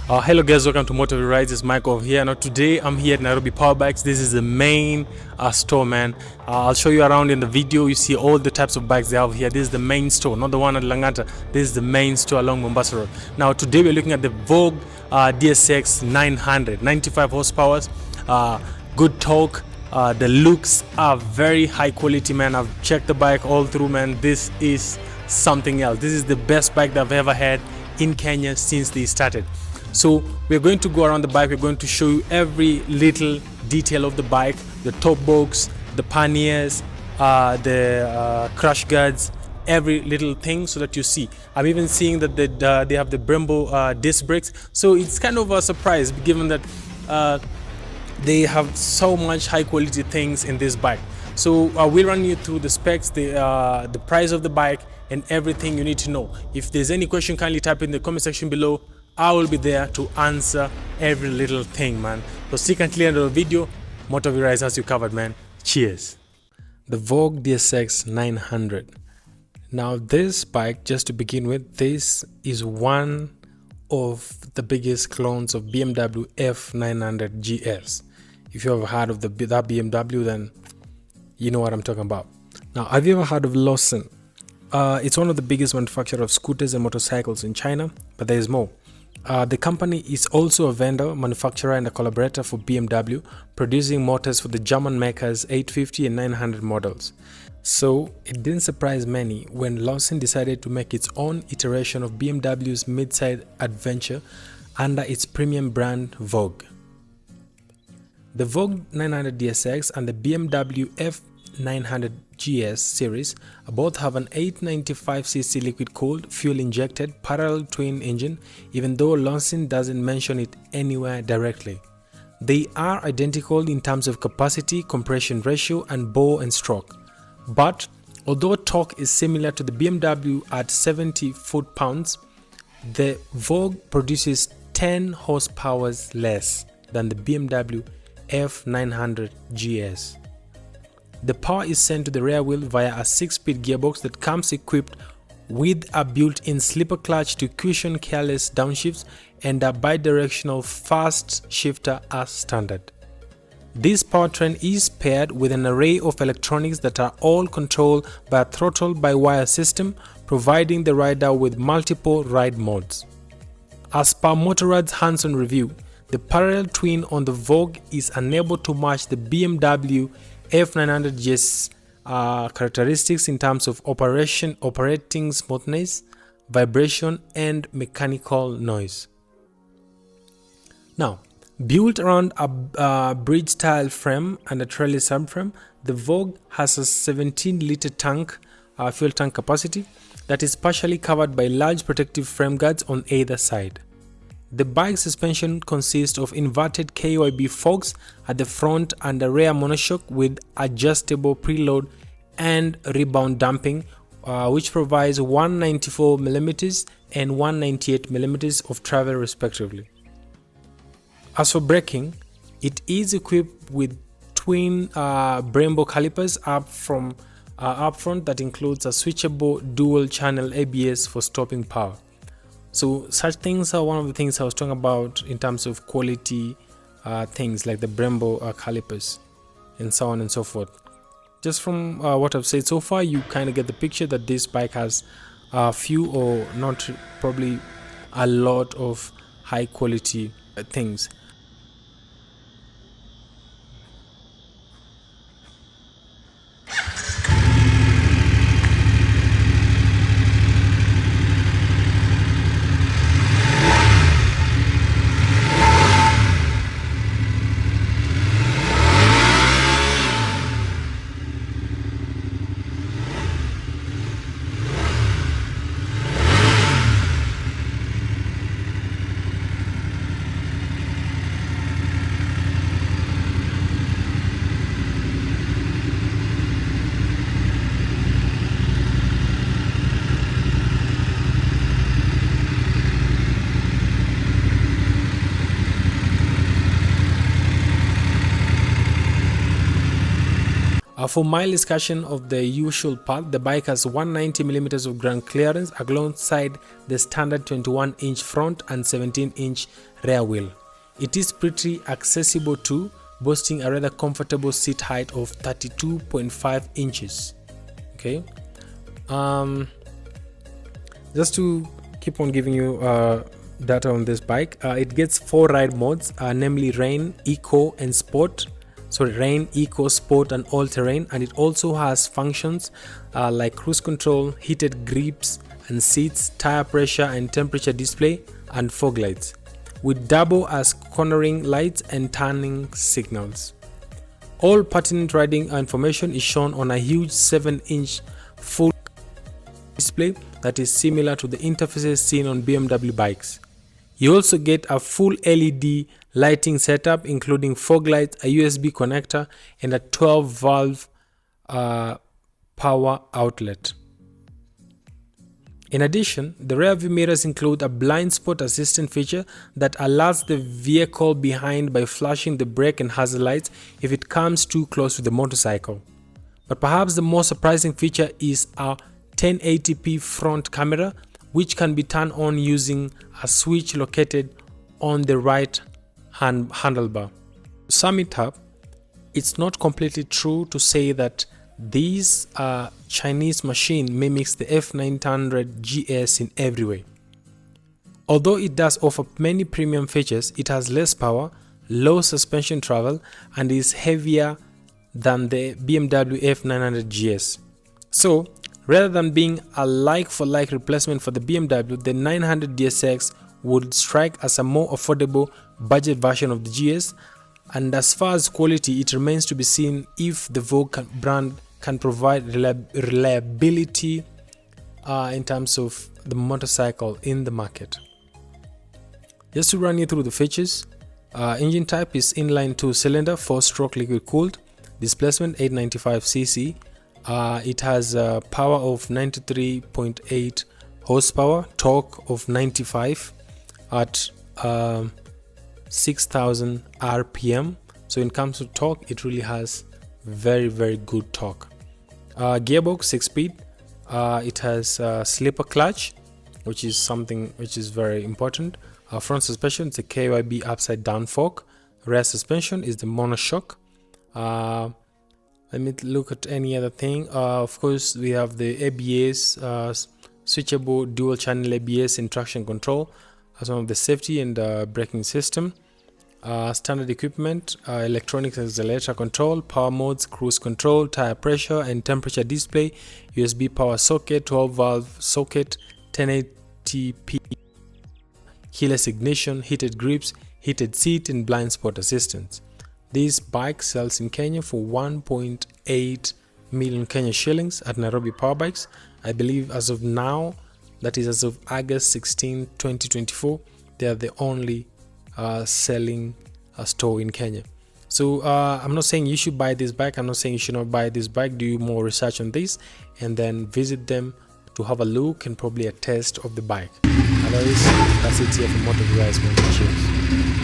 Hello guys, welcome to Motorrad. It's Mike over here. Now today I'm here at Nairobi Power Bikes. This is the main store, man. I'll show you around in the video. You see all the types of bikes they have here. This is the main store, not the one at Langata. This is the main store along Mombasa Road. Now today we're looking at the Voge DSX 900, 95 horsepower, good torque. The looks are very high quality, man. I've checked the bike all through, man. This is something else. This is the best bike that I've ever had in Kenya since they started. So we're going to go around the bike. We're going to show you every little detail of the bike, the top box, the panniers, the crash guards, every little thing, so that you see. I'm even seeing that they have the Brembo disc brakes, so it's kind of a surprise given that they have so much high quality things in this bike. So we'll run you through the specs, the price of the bike, and everything you need to know. If there's any question, kindly type in the comment section below. I will be there to answer every little thing, man. So stick until the end of the video. Motorrad has you covered, man. Cheers. The Voge DSX 900. Now this bike, just to begin with, this is one of the biggest clones of BMW F900GS. If you have heard of that BMW, then you know what I'm talking about. Now, have you ever heard of Loncin? It's one of the biggest manufacturers of scooters and motorcycles in China, but there is more. The company is also a vendor, manufacturer, and a collaborator for BMW, producing motors for the German makers 850 and 900 models. So it didn't surprise many when Loncin decided to make its own iteration of BMW's mid-size adventure under its premium brand Voge. The Voge 900 DSX and the BMW F900GS series both have an 895cc liquid-cooled, fuel-injected, parallel twin engine, even though Loncin doesn't mention it anywhere directly. They are identical in terms of capacity, compression ratio, and bore and stroke. But although torque is similar to the BMW at 70 foot-pounds, the Voge produces 10 horsepower less than the BMW F900GS. The power is sent to the rear wheel via a 6-speed gearbox that comes equipped with a built-in slipper clutch to cushion careless downshifts and a bidirectional fast shifter as standard. This powertrain is paired with an array of electronics that are all controlled by a throttle-by-wire system, providing the rider with multiple ride modes. As per Motorrad's hands-on review, the parallel twin on the Voge is unable to match the BMW F900GS characteristics in terms of operating smoothness, vibration, and mechanical noise. Now, built around a bridge-style frame and a trellis subframe, the Voge has a 17-liter tank, fuel tank capacity that is partially covered by large protective frame guards on either side. The bike's suspension consists of inverted KYB forks at the front and a rear monoshock with adjustable preload and rebound damping, which provides 194mm and 198mm of travel respectively. As for braking, it is equipped with twin Brembo calipers up front that includes a switchable dual-channel ABS for stopping power. So such things are one of the things I was talking about in terms of quality things like the Brembo calipers and so on and so forth. Just from what I've said so far, you kind of get the picture that this bike has a few or not probably a lot of high quality things. For mild discussion of the usual part, the bike has 190mm of ground clearance alongside the standard 21-inch front and 17-inch rear wheel. It is pretty accessible too, boasting a rather comfortable seat height of 32.5 inches. Okay, just to keep on giving you data on this bike, it gets 4 ride modes, namely rain, eco and sport. Rain, eco, sport and all-terrain, and it also has functions like cruise control, heated grips and seats, tire pressure and temperature display, and fog lights, with double as cornering lights and turning signals. All pertinent riding information is shown on a huge 7-inch full display that is similar to the interfaces seen on BMW bikes. You also get a full LED lighting setup, including fog lights, a USB connector, and a 12-valve power outlet. In addition, the rear view mirrors include a blind spot assistant feature that alerts the vehicle behind by flashing the brake and hazard lights if it comes too close to the motorcycle. But perhaps the most surprising feature is a 1080p front camera, which can be turned on using a switch located on the right handlebar. To sum it up, it's not completely true to say that this Chinese machine mimics the F900GS in every way. Although it does offer many premium features, it has less power, low suspension travel, and is heavier than the BMW F900GS. So, rather than being a like-for-like replacement for the BMW, the 900 DSX would strike as a more affordable budget version of the GS, and as far as quality, it remains to be seen if the Voge brand can provide reliability in terms of the motorcycle in the market. Just to run you through the features, engine type is inline 2-cylinder 4-stroke liquid cooled, displacement 895cc. It has a power of 93.8 horsepower, torque of 95 at 6000 rpm. So when it comes to torque, it really has very good torque. Gearbox 6-speed. It has a slipper clutch, which is something which is very important. Front suspension is a KYB upside down fork. Rear suspension is the monoshock. Let me look at any other thing. Of course, we have the ABS, switchable dual channel ABS and traction control as one of the safety and braking system. Standard equipment, electronic accelerator control, power modes, cruise control, tire pressure and temperature display, USB power socket, 12-valve socket, 1080p, keyless ignition, heated grips, heated seat and blind spot assistance. This bike sells in Kenya for 1.8 million Kenya shillings at Nairobi Power Bikes. I believe as of now, that is as of August 16, 2024, they are the only selling store in Kenya. So I'm not saying you should buy this bike, I'm not saying you should not buy this bike. Do more research on this and then visit them to have a look and probably a test of the bike. Otherwise, that's it here for Motorrad. Cheers.